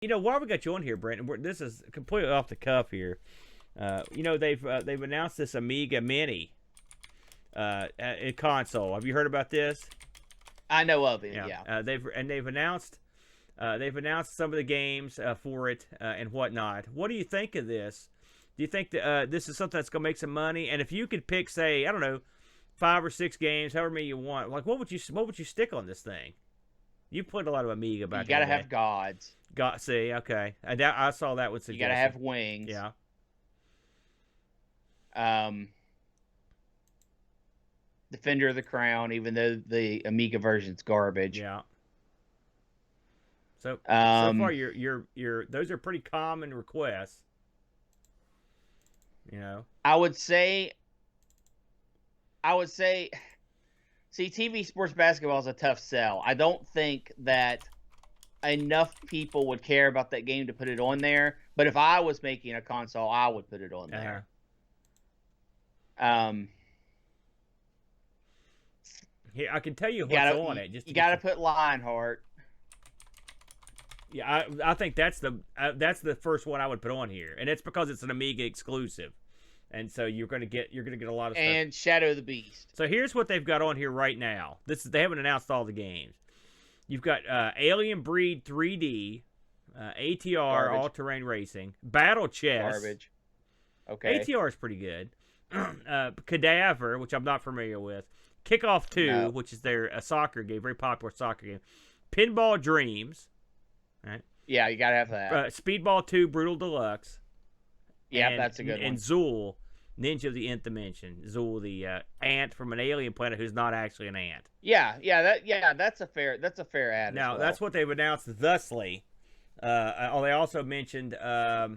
You know, while we got you on here, Brent, this is completely off the cuff here. You know, they've announced this Amiga Mini console. Have you heard about this? I know of it. Yeah. They've announced some of the games for it and whatnot. What do you think of this? Do you think that this is something that's gonna make some money? And if you could pick, say, I don't know, 5 or 6 games, however many you want, like what would you stick on this thing? You played a lot of Amiga back. You gotta have gods. See, okay, I saw that with suggestion. You gotta have wings. Yeah. Defender of the Crown, even though the Amiga version's garbage. Yeah. So far, those are pretty common requests. You know. I would say. See, TV sports basketball is a tough sell. I don't think that enough people would care about that game to put it on there. But if I was making a console, I would put it on there. Here, I can tell you what's on it. You got to put Lionheart. Yeah, I think that's the first one I would put on here, and it's because it's an Amiga exclusive, and so you're gonna get a lot of stuff. And Shadow of the Beast. So here's what they've got on here right now. They haven't announced all the games. You've got Alien Breed 3D, ATR All-Terrain Racing, Battle Chess. Garbage. Okay. ATR is pretty good. Cadaver, which I'm not familiar with. Kickoff 2, which is a soccer game, very popular soccer game. Pinball Dreams. Right. Yeah, you gotta have that. Speedball 2, Brutal Deluxe. Yeah, that's a good one. And Zool, Ninja of the Nth Dimension. Zool, the ant from an alien planet who's not actually an ant. Yeah, that's a fair ad. Now that's what they've announced thusly. They also mentioned. Let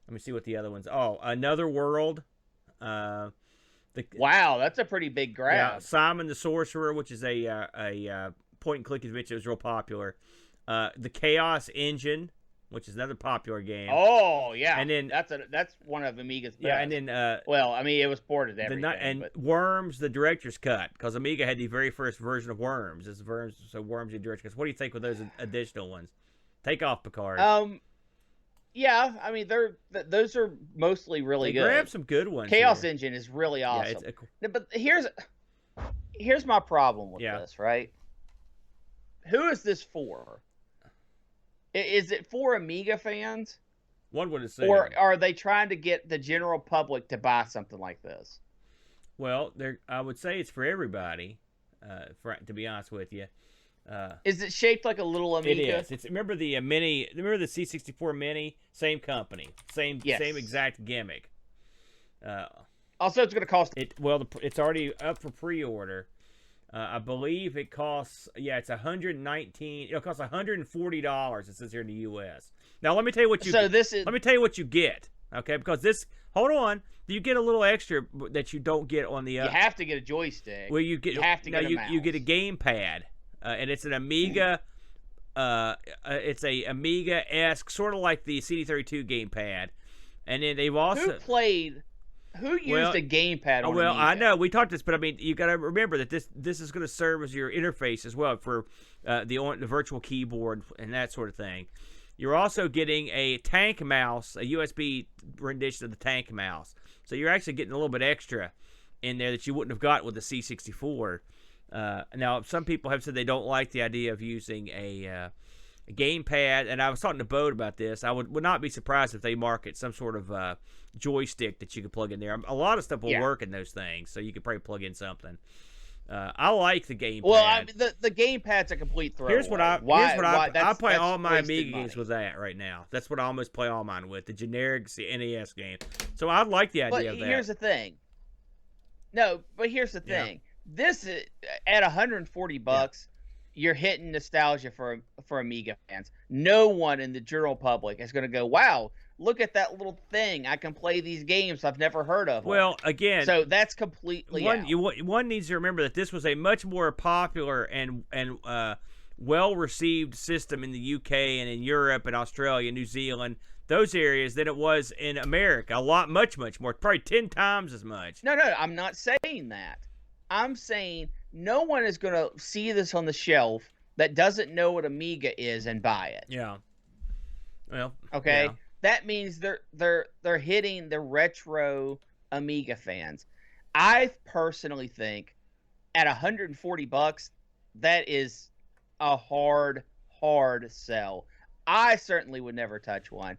me see what the other ones. Oh, Another World. Wow, that's a pretty big grab. Yeah, Simon the Sorcerer, which is a point-and-click adventure that was real popular. The Chaos Engine, which is another popular game. Oh yeah, and then that's one of Amiga's best. Yeah, and then well, I mean, it was ported everything. Worms, the Director's Cut, because Amiga had the very first version of Worms. It's Worms, the Director's Cut. What do you think with those additional ones? Take off, Picard. Yeah, I mean those are mostly really good. Grab some good ones. Chaos Engine is really awesome. Yeah, but here's my problem with this, right? Who is this for? Is it for Amiga fans? One would assume. Or are they trying to get the general public to buy something like this? Well, I would say it's for everybody. To be honest with you. Is it shaped like a little Amiga? It is. Remember the Mini? Remember the C64 Mini? Same company, same exact gimmick. Also, it's going to cost. It's already up for pre-order. I believe it costs. Yeah, it's $119. It'll cost $140. It says here in the U.S. Now let me tell you what you. Let me tell you what you get. Okay, because this. Hold on. You get a little extra that you don't get on the. You have to get a joystick. Well, you have to get a mouse. You get a gamepad. And it's an Amiga. It's a Amiga-esque, sort of like the CD32 gamepad. And then they've also Who used a gamepad on Well, Amiga? I know we talked this, but I mean, you got to remember that this is going to serve as your interface as well for the virtual keyboard and that sort of thing. You're also getting a tank mouse, a USB rendition of the tank mouse. So you're actually getting a little bit extra in there that you wouldn't have got with the C64. Now, some people have said they don't like the idea of using a gamepad, and I was talking to Bode about this. I would not be surprised if they market some sort of joystick that you could plug in there. A lot of stuff will work in those things, so you could probably plug in something. I like the gamepad. Well, I mean, the gamepad's a complete throwaway. Here's what I play all my Amiga games with that right now. That's what I almost play all mine with, the generic NES game. So I like the idea of that. Here's the thing. No, but here's the thing. Yeah. This is at $140. You're hitting nostalgia for Amiga fans. No one in the general public is going to go, "Wow, look at that little thing! I can play these games I've never heard of." Well, again, so that's completely one needs to remember that this was a much more popular and well received system in the UK and in Europe and Australia, New Zealand, those areas than it was in America. Much more, probably 10 times as much. No, I'm not saying that. I'm saying no one is going to see this on the shelf that doesn't know what Amiga is and buy it. Yeah. Well, Okay, yeah. that means they're hitting the retro Amiga fans. I personally think at $140, that is a hard sell. I certainly would never touch one.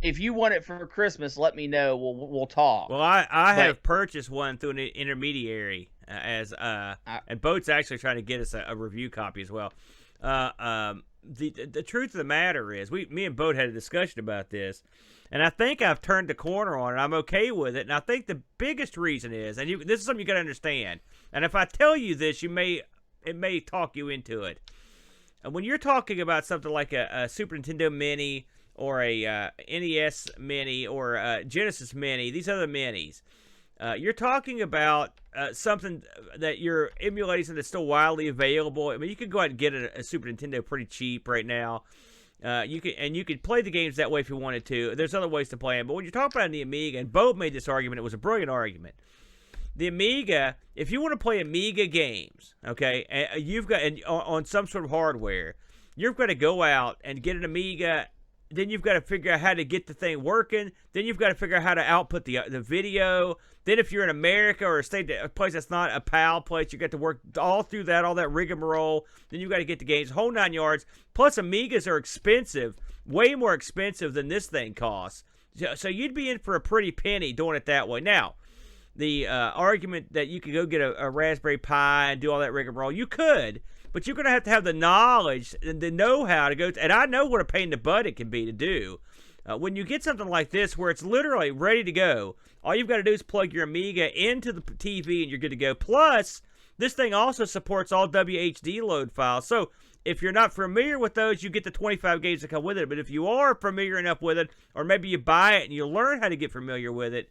If you want it for Christmas, let me know. We'll talk. Well, I But have purchased one through an intermediary and Boat's actually trying to get us a review copy as well. The truth of the matter is, me and Boat had a discussion about this, and I think I've turned the corner on it. I'm okay with it, and I think the biggest reason is, and this is something you got to understand. And if I tell you this, it may talk you into it. And when you're talking about something like a Super Nintendo Mini or a NES Mini or a Genesis Mini, these other minis, you're talking about something that you're emulating that's still widely available. I mean, you could go out and get a Super Nintendo pretty cheap right now. You could play the games that way if you wanted to. There's other ways to play them, but when you're talking about the Amiga, and Bo made this argument, it was a brilliant argument. The Amiga, if you want to play Amiga games, okay, you've got on some sort of hardware, you've got to go out and get an Amiga. Then you've got to figure out how to get the thing working. Then you've got to figure out how to output the video. Then if you're in America or a place that's not a PAL place, you got to work all through that, all that rigmarole. Then you've got to get the games, whole 9 yards. Plus, Amigas are expensive, way more expensive than this thing costs. So you'd be in for a pretty penny doing it that way. Now, the argument that you could go get a Raspberry Pi and do all that rigmarole, you could. But you're going to have the knowledge and the know-how to go. And I know what a pain in the butt it can be to do. When you get something like this where it's literally ready to go, all you've got to do is plug your Amiga into the TV and you're good to go. Plus, this thing also supports all WHD load files. So if you're not familiar with those, you get the 25 games that come with it. But if you are familiar enough with it, or maybe you buy it and you learn how to get familiar with it,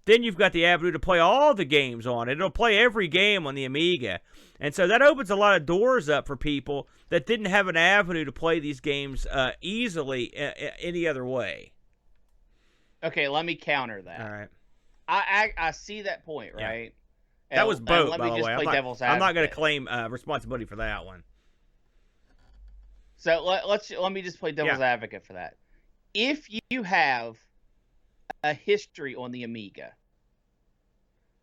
then you've got the avenue to play all the games on it. It'll play every game on the Amiga. And so that opens a lot of doors up for people that didn't have an avenue to play these games easily any other way. okay, let me counter that. All right. I see that point, right? Yeah. That was Boat, let by me the just way. play devil's advocate. I'm not going to claim responsibility for that one. So let me just play devil's advocate for that. If you have a history on the Amiga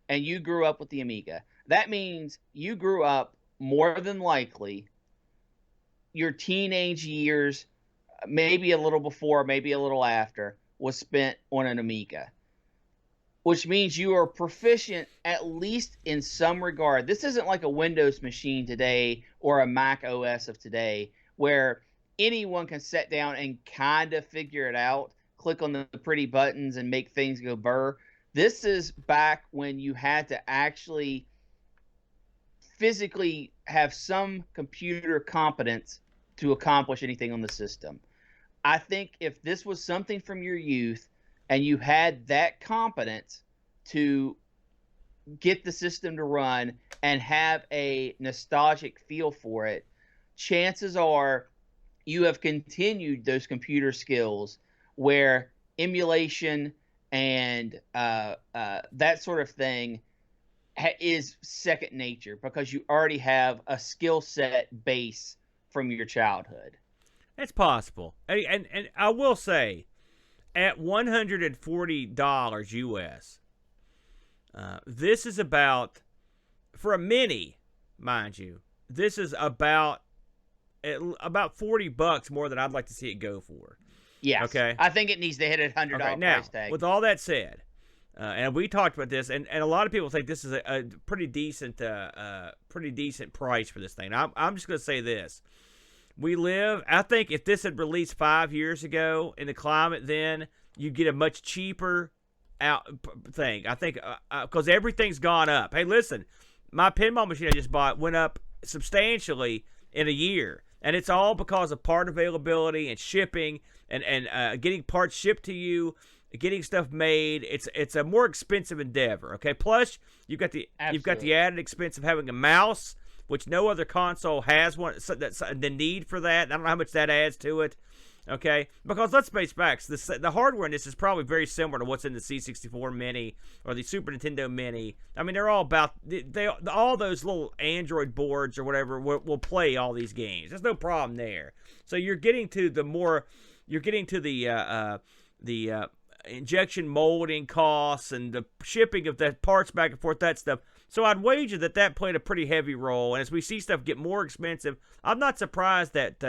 and you grew up with the Amiga, that means you grew up more than likely your teenage years, maybe a little before, maybe a little after, was spent on an Amiga, which means you are proficient at least in some regard. This isn't like a Windows machine today or a Mac OS of today where anyone can sit down and kind of figure it out, click on the pretty buttons and make things go burr. This is back when you had to actually physically have some computer competence to accomplish anything on the system. I think if this was something from your youth and you had that competence to get the system to run and have a nostalgic feel for it, chances are you have continued those computer skills where emulation and that sort of thing is second nature because you already have a skill set base from your childhood. It's possible. And I will say, at $140 US, this is about, for a Mini, mind you, this is about $40 more than I'd like to see it go for. Yes. Okay. I think it needs to hit a $100 price tag. With all that said, and we talked about this, and a lot of people think this is a pretty decent price for this thing. I'm just going to say this. I think if this had released 5 years ago in the climate then, you'd get a much cheaper thing. I think because everything's gone up. Hey, listen, my pinball machine I just bought went up substantially in a year. And it's all because of part availability and shipping and getting parts shipped to you, getting stuff made. It's a more expensive endeavor. Okay. Plus, you've got the added expense of having a mouse, which no other console has one. So that's the need for that. I don't know how much that adds to it. Okay, because let's face facts, the hardware in this is probably very similar to what's in the C64 Mini or the Super Nintendo Mini. I mean, they're all about all those little Android boards or whatever will play all these games. There's no problem there. So you're getting to the more you're getting to the injection molding costs and the shipping of the parts back and forth, that stuff. So I'd wager that played a pretty heavy role. And as we see stuff get more expensive, I'm not surprised that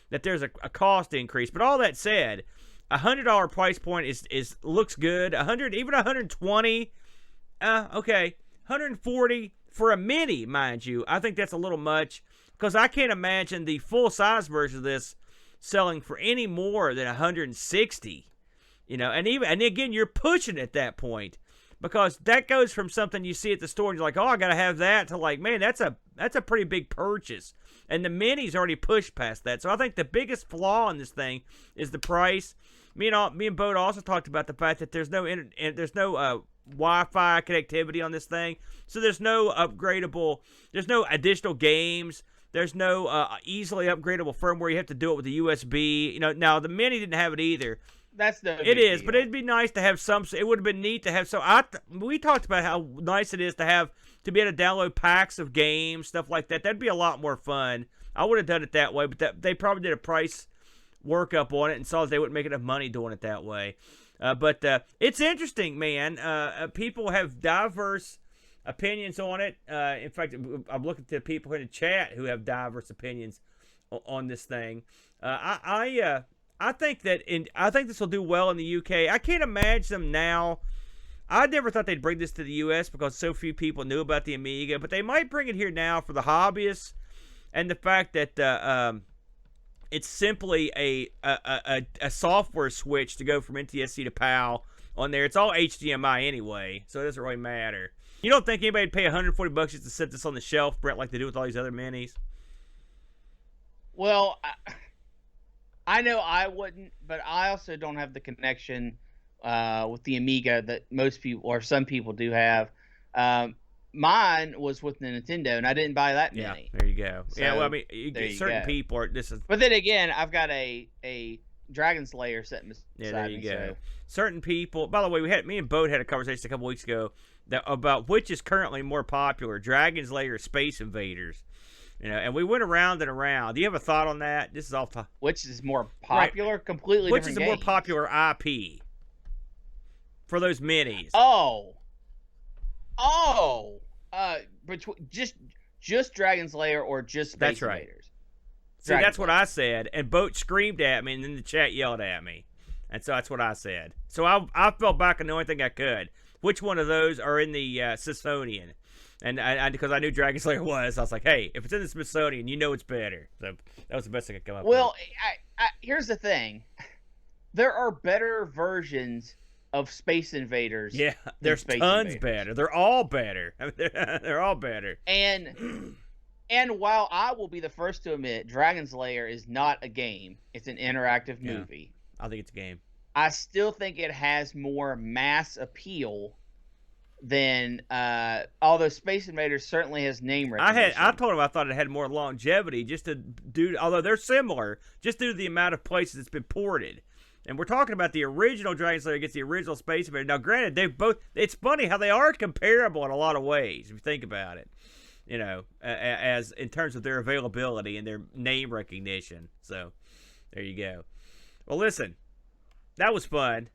there's a cost increase. But all that said, $100 price point is looks good. 100, even 120, okay, 140 for a mini, mind you. I think that's a little much because I can't imagine the full size version of this selling for any more than 160. And again, you're pushing at that point because that goes from something you see at the store and you're like, oh, I gotta have that, to like, man, that's a pretty big purchase. And the mini's already pushed past that. So I think the biggest flaw in this thing is the price. Me and Bo also talked about the fact that there's no Wi-Fi connectivity on this thing, so there's no additional games. There's no easily upgradable firmware. You have to do it with the USB. Now the Mini didn't have it either. That's no. It is, but it'd be nice to have some. It would have been neat to have. So we talked about how nice it is to be able to download packs of games, stuff like that. That'd be a lot more fun. I would have done it that way, but they probably did a price workup on it and saw that they wouldn't make enough money doing it that way. But it's interesting, man. People have diverse opinions on it. In fact, I'm looking to people in the chat who have diverse opinions on this thing. I think this will do well in the UK. I can't imagine them now. I never thought they'd bring this to the US because so few people knew about the Amiga, but they might bring it here now for the hobbyists, and the fact that it's simply a software switch to go from NTSC to PAL on there. It's all HDMI anyway, so it doesn't really matter. You don't think anybody would pay $140 just to set this on the shelf, Brent, like they do with all these other minis? Well, I know I wouldn't, but I also don't have the connection with the Amiga that most people or some people do have. Mine was with the Nintendo, and I didn't buy that Mini. There you go. So, well, I mean, certain people are. But then again, I've got a Dragon's Lair sitting beside me. Yeah, there you go. So. Certain people. By the way, me and Bo had a conversation a couple weeks ago about which is currently more popular, Dragon's Lair or Space Invaders. And we went around and around. Do you have a thought on that? This is off top. Which is more popular? Right. Completely which different is a more popular IP for those minis? Just Dragon's Lair or just Space That's right. Invaders? See, that's what I said, and Boat screamed at me, and then the chat yelled at me, and so that's what I said. So I fell back on the only thing I could. Which one of those are in the Smithsonian? And because I knew Dragon's Lair was, I was like, hey, if it's in the Smithsonian, it's better. So that was the best thing I could come up with. Well, here's the thing. There are better versions of Space Invaders. Yeah, there's tons better. They're all better. They're all better. And while I will be the first to admit Dragon's Lair is not a game, it's an interactive movie. I think it's a game. I still think it has more mass appeal than although Space Invaders certainly has name recognition. I told him I thought it had more longevity although they're similar, just due to the amount of places it's been ported. And we're talking about the original Dragon's Lair against the original Space Invaders. Now, granted, it's funny how they are comparable in a lot of ways, if you think about it. As in terms of their availability and their name recognition. So, there you go. Well, listen, that was fun.